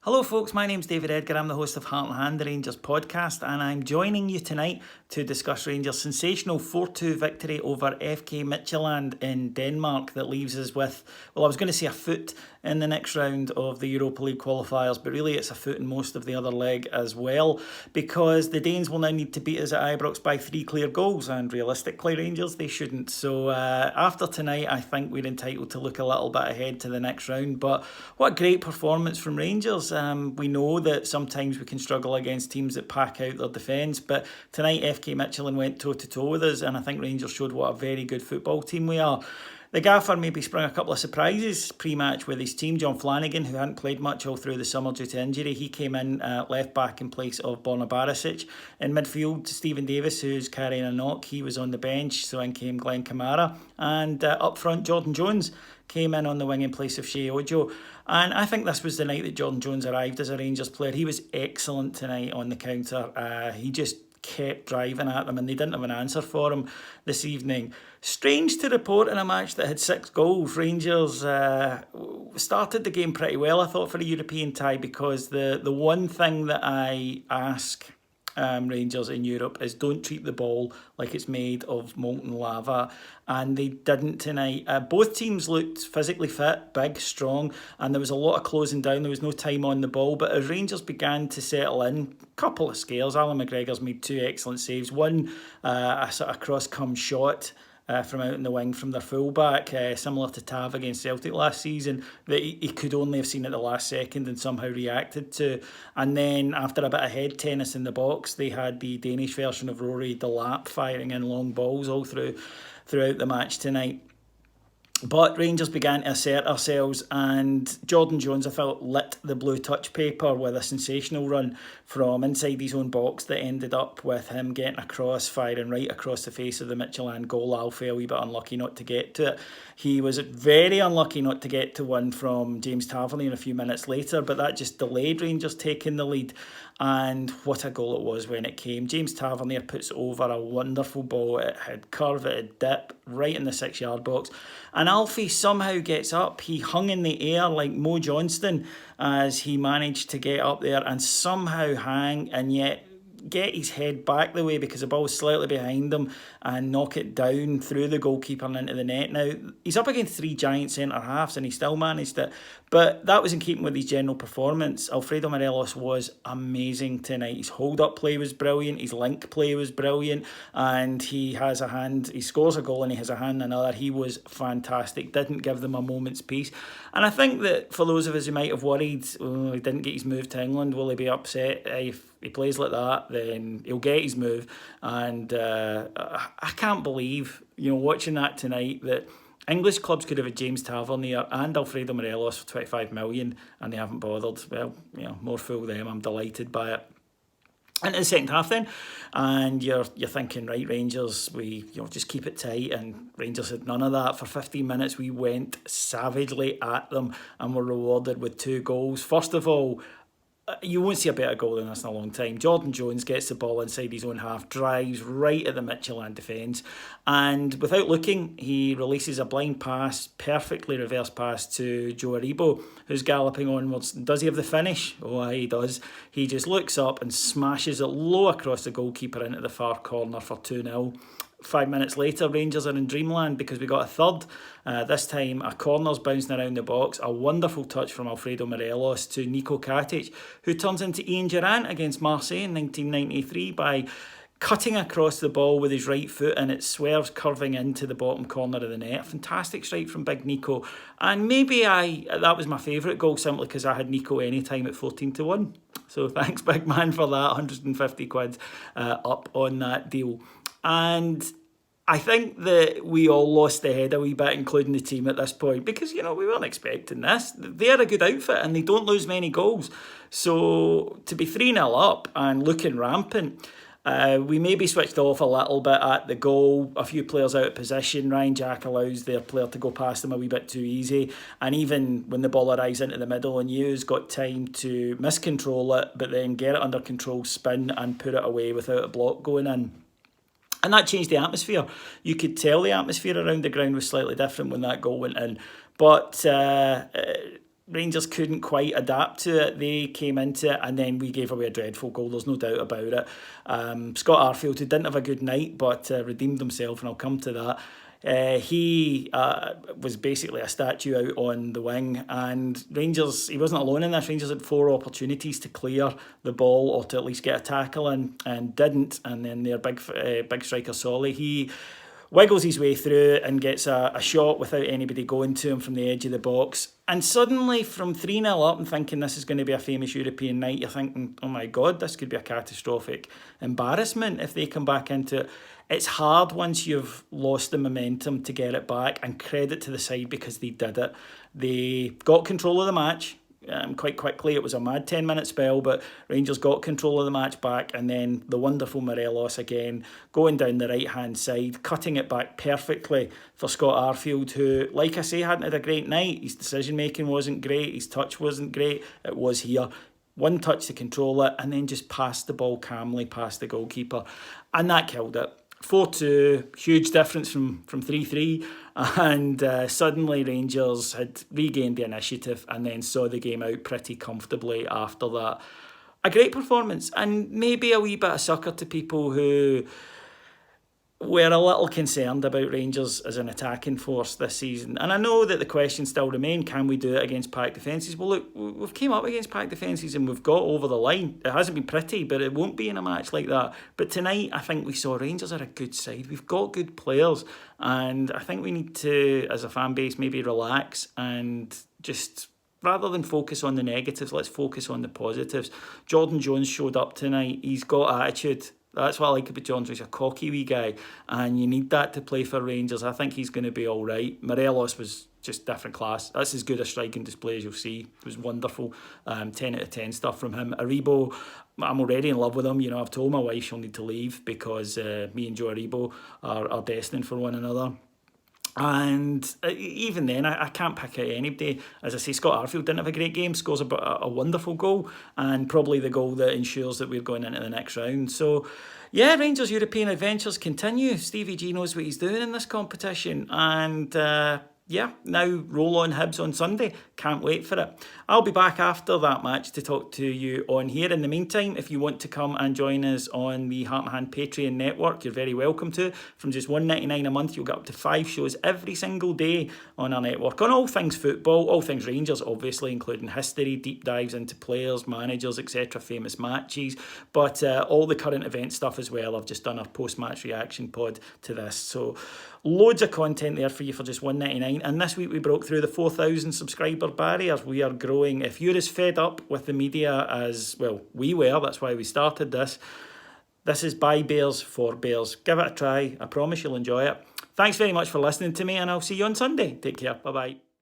Hello folks, my name's David Edgar, I'm the host of Heart and Hand, the Rangers podcast, and I'm joining you tonight to discuss Rangers' sensational 4-2 victory over FK Midtjylland in Denmark that leaves us with, well, I was going to say a foot in the next round of the Europa League qualifiers, but really it's a foot in most of the other leg as well, because the Danes will now need to beat us at Ibrox by 3 clear goals, and realistically Rangers, they shouldn't. So after tonight, I think we're entitled to look a little bit ahead to the next round, but what a great performance from Rangers. We know that sometimes we can struggle against teams that pack out their defence, but tonight FK Midtjylland went toe-to-toe with us, and I think Rangers showed what a very good football team we are. The gaffer maybe sprung a couple of surprises pre-match with his team. John Flanagan, who hadn't played much all through the summer due to injury, he came in left back in place of Borna Barisic. In midfield, Stephen Davis, who's carrying a knock, he was on the bench, so in came Glenn Kamara. And up front, Jordan Jones came in on the wing in place of Shea Ojo. And I think this was the night that Jordan Jones arrived as a Rangers player. He was excellent tonight on the counter. He just kept driving at them and they didn't have an answer for him this evening. Strange to report in a match that had 6 goals. Rangers started the game pretty well, I thought, for a European tie, because the one thing that I ask Rangers in Europe is don't treat the ball like it's made of molten lava, and they didn't tonight. Both teams looked physically fit, big, strong, and there was a lot of closing down. There was no time on the ball, but as Rangers began to settle in, a couple of scares. Alan McGregor's made 2 excellent saves. One, a sort of cross-come shot from out in the wing from their fullback, similar to Tav against Celtic last season, that he could only have seen at the last second and somehow reacted to. And then after a bit of head tennis in the box, they had the Danish version of Rory Delap firing in long balls all throughout the match tonight. But Rangers began to assert ourselves, and Jordan Jones, I felt, lit the blue touch paper with a sensational run from inside his own box that ended up with him getting a cross, firing right across the face of the Midtjylland goal. Alfie a wee bit unlucky not to get to it. He was very unlucky not to get to one from James Tavernier a few minutes later, but that just delayed Rangers taking the lead. And what a goal it was when it came. James Tavernier puts over a wonderful ball. It had curve, it had dip, right in the 6-yard box. And Alfie somehow gets up. He hung in the air like Mo Johnston as he managed to get up there and somehow hang and yet get his head back the way because the ball was slightly behind him and knock it down through the goalkeeper and into the net. Now, he's up against 3 giant centre-halves and he still managed it, but that was in keeping with his general performance. Alfredo Morelos was amazing tonight. His hold-up play was brilliant, his link play was brilliant, and he scores a goal and he has a hand in another. He was fantastic, didn't give them a moment's peace. And I think that for those of us who might have worried, oh, he didn't get his move to England, will he be upset if he plays like that? Then he'll get his move. And I can't believe, watching that tonight, that English clubs could have had James Tavernier and Alfredo Morelos for 25 million and they haven't bothered. Well, more fool them. I'm delighted by it. Into the second half then, and you're thinking, right, Rangers, we just keep it tight, and Rangers had none of that. For 15 minutes we went savagely at them and were rewarded with 2 goals. First of all, you won't see a better goal than this in a long time. Jordan Jones gets the ball inside his own half, drives right at the Midtjylland defence, and without looking, he releases a blind pass, perfectly reverse pass to Joe Aribo, who's galloping onwards. Does he have the finish? Oh, he does. He just looks up and smashes it low across the goalkeeper into the far corner for 2-0. 5 minutes later, Rangers are in dreamland because we got a third. This time, a corner's bouncing around the box. A wonderful touch from Alfredo Morelos to Niko Katic, who turns into Ian Durrant against Marseille in 1993 by cutting across the ball with his right foot, and it swerves curving into the bottom corner of the net. Fantastic strike from Big Nico. And maybe that was my favourite goal simply because I had Nico anytime at 14-1. So thanks, big man, for that. 150 quid up on that deal. And I think that we all lost the head a wee bit, including the team at this point, because, we weren't expecting this. They're a good outfit and they don't lose many goals. So to be 3-0 up and looking rampant, we maybe switched off a little bit at the goal. A few players out of position. Ryan Jack allows their player to go past them a wee bit too easy. And even when the ball arrives into the middle, and Yu's got time to miscontrol it, but then get it under control, spin and put it away without a block going in. And that changed the atmosphere. You could tell the atmosphere around the ground was slightly different when that goal went in. But Rangers couldn't quite adapt to it. They came into it and then we gave away a dreadful goal, there's no doubt about it. Scott Arfield, who didn't have a good night but redeemed himself, and I'll come to that. He was basically a statue out on the wing, and Rangers, he wasn't alone in this. Rangers had 4 opportunities to clear the ball or to at least get a tackle in and didn't. And then their big striker Solly, he wiggles his way through and gets a shot without anybody going to him from the edge of the box. And suddenly, from 3-0 up and thinking this is going to be a famous European night, you're thinking, oh my God, this could be a catastrophic embarrassment if they come back into it. It's hard once you've lost the momentum to get it back, and credit to the side because they did it. They got control of the match. Quite quickly. It was a mad 10-minute spell, but Rangers got control of the match back, and then the wonderful Morelos again going down the right-hand side, cutting it back perfectly for Scott Arfield, who, like I say, hadn't had a great night. His decision-making wasn't great, his touch wasn't great. It was here. One touch to control it, and then just passed the ball calmly past the goalkeeper, and that killed it. 4-2, huge difference from 3-3, and suddenly Rangers had regained the initiative and then saw the game out pretty comfortably after that. A great performance, and maybe a wee bit of sucker to people who were a little concerned about Rangers as an attacking force this season. And I know that the questions still remain, can we do it against packed defences? Well, look, we've came up against packed defences and we've got over the line. It hasn't been pretty, but it won't be in a match like that. But tonight, I think we saw Rangers are a good side. We've got good players, and I think we need to, as a fan base, maybe relax and just, rather than focus on the negatives, let's focus on the positives. Jordan Jones showed up tonight. He's got attitude. That's what I like about Jones. He's a cocky wee guy, and you need that to play for Rangers. I think he's going to be all right. Morelos was just different class. That's as good a striking display as you'll see. It was wonderful. 10 out of 10 stuff from him. Aribo, I'm already in love with him. You know, I've told my wife she'll need to leave because me and Joe Aribo are destined for one another. And even then, I can't pick out anybody. As I say, Scott Arfield didn't have a great game, scores a wonderful goal, and probably the goal that ensures that we're going into the next round. So, yeah, Rangers' European adventures continue. Stevie G knows what he's doing in this competition, and yeah, now roll on Hibs on Sunday. Can't wait for it. I'll be back after that match to talk to you on here. In the meantime, if you want to come and join us on the Heart and Hand Patreon network, you're very welcome to. From just $1.99 a month, you'll get up to 5 shows every single day on our network on all things football, all things Rangers, obviously, including history, deep dives into players, managers, etc., famous matches, but all the current event stuff as well. I've just done a post-match reaction pod to this. So loads of content there for you for just $1.99. And this week we broke through the 4,000 subscriber barrier. We are growing. If you're as fed up with the media as, well, we were, that's why we started this. This is by Bears for Bears. Give it a try. I promise you'll enjoy it. Thanks very much for listening to me, and I'll see you on Sunday. Take care. Bye-bye.